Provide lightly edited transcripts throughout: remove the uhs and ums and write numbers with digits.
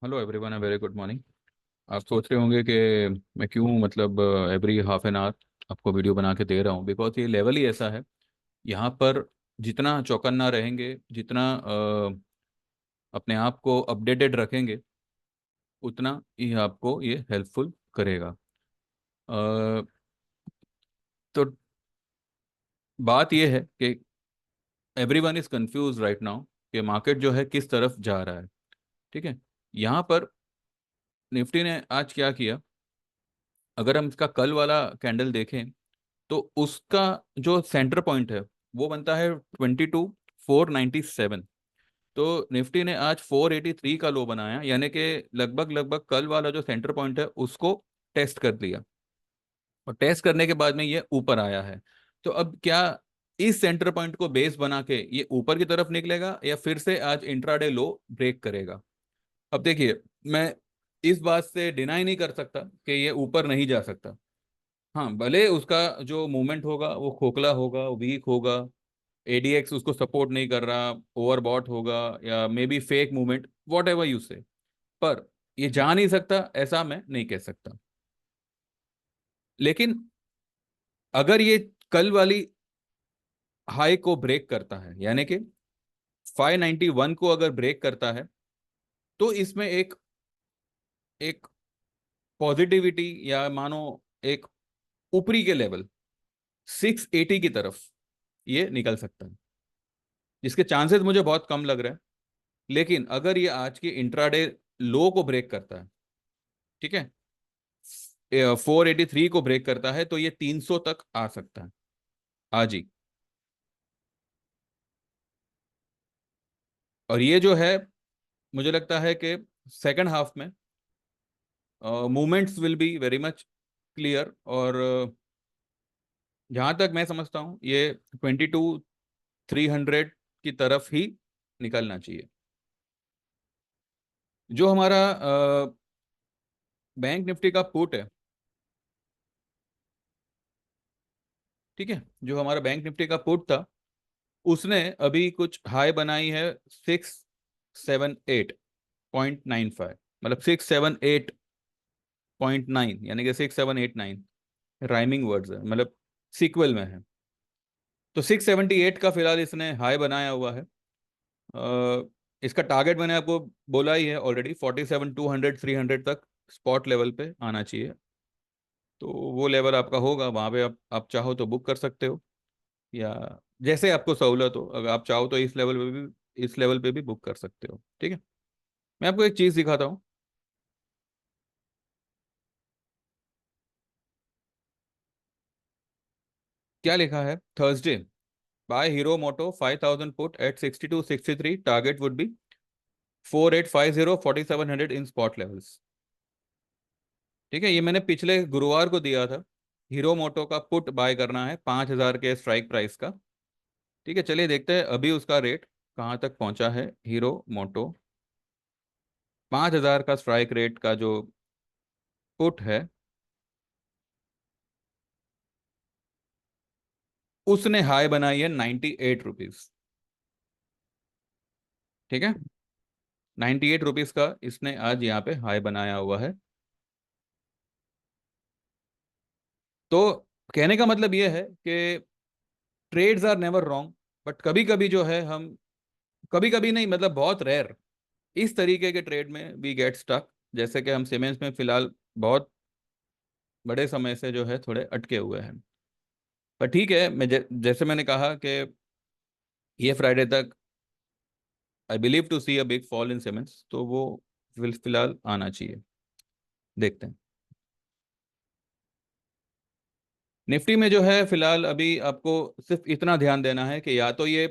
Hello everyone, a very good morning. आप सोच रहे होंगे कि मैं क्यों मतलब एवरी हाफ एन आवर आपको वीडियो बना के दे रहा हूँ। बिकॉज ये लेवल ही ऐसा है। यहाँ पर जितना चौकन्ना रहेंगे, जितना अपने आप को अपडेटेड रखेंगे, उतना ही आपको ये हेल्पफुल करेगा। अ, तो बात ये है कि everyone is confuse right now कि मार्केट जो है किस तरफ जा रहा है। ठीक है। यहाँ पर निफ्टी ने आज क्या किया, अगर हम इसका कल वाला कैंडल देखें तो उसका जो सेंटर पॉइंट है वो बनता है 22,497। तो निफ्टी ने आज 483 का लो बनाया, यानी कि लगभग लगभग कल वाला जो सेंटर पॉइंट है उसको टेस्ट कर लिया। और टेस्ट करने के बाद में ये ऊपर आया है। तो अब क्या इस सेंटर पॉइंट को बेस बना के ये ऊपर की तरफ निकलेगा या फिर से आज इंट्राडे लो ब्रेक करेगा? अब देखिए, मैं इस बात से डिनाई नहीं कर सकता कि ये ऊपर नहीं जा सकता। हाँ, भले उसका जो मूवमेंट होगा वो खोखला होगा, वीक होगा, एडीएक्स उसको सपोर्ट नहीं कर रहा, ओवरबॉट होगा, या may be fake movement, what ever you से, पर ये जा नहीं सकता ऐसा मैं नहीं कह सकता। लेकिन अगर ये कल वाली हाई को ब्रेक करता है, यानी कि 591 को अगर ब्रेक करता है, तो इसमें एक एक पॉजिटिविटी, या मानो एक ऊपरी के लेवल 680 की तरफ ये निकल सकता है, जिसके चांसेस मुझे बहुत कम लग रहे हैं। लेकिन अगर ये आज की इंट्राडे लो को ब्रेक करता है, ठीक है, 483 को ब्रेक करता है, तो ये 300 तक आ सकता है आज ही। और ये जो है, मुझे लगता है कि सेकंड हाफ में movements will be very much clear. और जहां तक मैं समझता हूँ ये 22,300 की तरफ ही निकलना चाहिए। जो हमारा बैंक निफ्टी का पुट है, ठीक है, जो हमारा बैंक निफ्टी का पुट था, उसने अभी कुछ हाई बनाई है 678.95, मतलब 678.9, यानी कि 6789 राइमिंग वर्ड्स है, मतलब सीक्वल में है। तो 678 का फिलहाल इसने हाई बनाया हुआ है। इसका टारगेट मैंने आपको बोला ही है ऑलरेडी, 47,200 300 तक स्पॉट लेवल पे आना चाहिए। तो वो लेवल आपका होगा, वहाँ पे आप चाहो तो बुक कर सकते हो, या जैसे आपको सहूलत हो, अगर आप चाहो तो इस लेवल पे भी बुक कर सकते हो। ठीक है। मैं आपको एक चीज दिखाता हूँ। क्या लिखा है? Thursday, buy Hero Moto 5,000 put at 6263, target would be 4850 4700 in spot levels. ठीक है, ये मैंने पिछले गुरुवार को दिया था। हीरो मोटो का पुट बाय करना है 5,000 के स्ट्राइक प्राइस का। ठीक है, चलिए देखते हैं अभी उसका रेट कहाँ तक पहुंचा है। हीरो मोटो 5,000 का स्ट्राइक रेट का जो पुट है, उसने हाई बनाई है 98 रुपीज। ठीक है, 98 रुपीज का इसने आज यहाँ पे हाई बनाया हुआ है। तो कहने का मतलब ये है कि trades are never wrong, but कभी कभी जो है हम, कभी कभी नहीं, मतलब बहुत रेयर, इस तरीके के ट्रेड में वी गेट स्टक। जैसे कि हम सीमेंस में फिलहाल बहुत बड़े समय से जो है थोड़े अटके हुए हैं। पर ठीक है, जैसे मैंने कहा कि ये फ्राइडे तक I believe to see a big fall in cements, तो वो फिलहाल आना चाहिए। देखते हैं। निफ्टी में जो है फिलहाल अभी आपको सिर्फ इतना ध्यान देना है कि या तो ये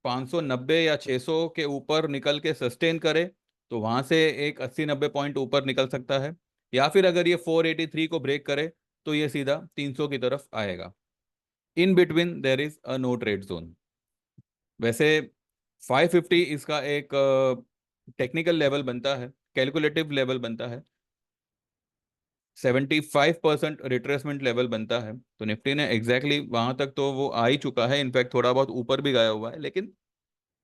590 या 600 के ऊपर निकल के सस्टेन करे, तो वहां से एक 80-90 पॉइंट ऊपर निकल सकता है, या फिर अगर ये 483 को ब्रेक करे तो ये सीधा 300 की तरफ आएगा। In between there is a no trade zone. वैसे 550 इसका एक टेक्निकल लेवल बनता है, कैलकुलेटिव लेवल बनता है, 75% रिट्रेसमेंट लेवल बनता है। तो निफ्टी ने एग्जैक्टली वहां तक तो वो आ ही चुका है, इनफैक्ट थोड़ा बहुत ऊपर भी गया हुआ है, लेकिन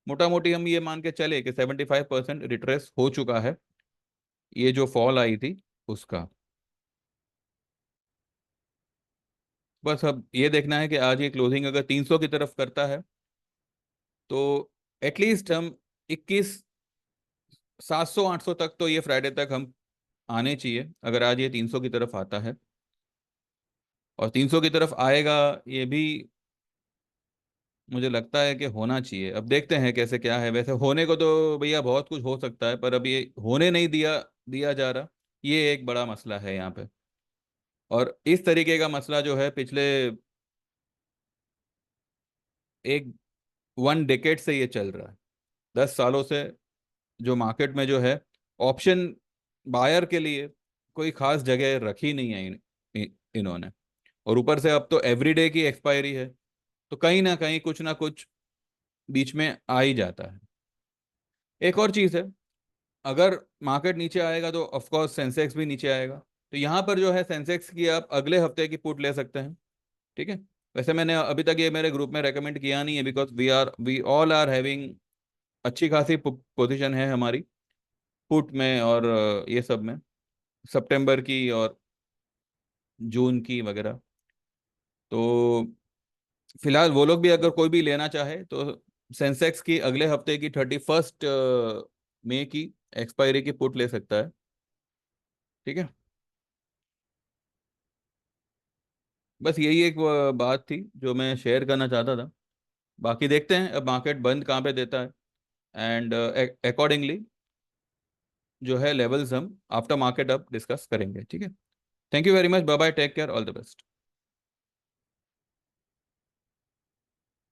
मोटा मोटी हम ये मान के चले कि 75% रिट्रेस हो चुका है। ये जो फॉल आई थी उसका। बस अब ये देखना है कि आज ये क्लोजिंग अगर 300 की तरफ करता है तो एटलीस्ट हम 21 700 800 तक तो ये फ्राइडे तक हम आने चाहिए, अगर आज ये 300 की तरफ आता है। और 300 की तरफ आएगा ये भी मुझे लगता है कि होना चाहिए। अब देखते हैं कैसे क्या है। वैसे होने को तो भैया बहुत कुछ हो सकता है, पर अब ये होने नहीं दिया दिया जा रहा। ये एक बड़ा मसला है यहाँ पे। और इस तरीके का मसला जो है पिछले एक 1 डेकेड से ये चल रहा है, 10 सालों से। जो मार्केट में जो है ऑप्शन बायर के लिए कोई खास जगह रखी नहीं है इन्होंने। और ऊपर से अब तो एवरीडे की एक्सपायरी है, तो कहीं ना कुछ बीच में आ ही जाता है। एक और चीज़ है, अगर मार्केट नीचे आएगा तो ऑफ कोर्स सेंसेक्स भी नीचे आएगा। तो यहाँ पर जो है सेंसेक्स की आप अगले हफ्ते की पुट ले सकते हैं। ठीक है। वैसे मैंने अभी तक ये मेरे ग्रुप में रेकमेंड किया नहीं है, because we all are having अच्छी खासी पोजीशन है हमारी पुट में और ये सब में, सितंबर की और जून की वगैरह। तो फिलहाल वो लोग भी अगर कोई भी लेना चाहे तो सेंसेक्स की अगले हफ्ते की 31 मई की एक्सपायरी की पुट ले सकता है। ठीक है। बस यही एक बात थी जो मैं शेयर करना चाहता था। बाकी देखते हैं अब मार्केट बंद कहाँ पे देता है, एंड अकॉर्डिंगली जो है लेवल्स हम आफ्टर मार्केट अब डिस्कस करेंगे। ठीक है। Thank you very much, bye bye, take care, all the best.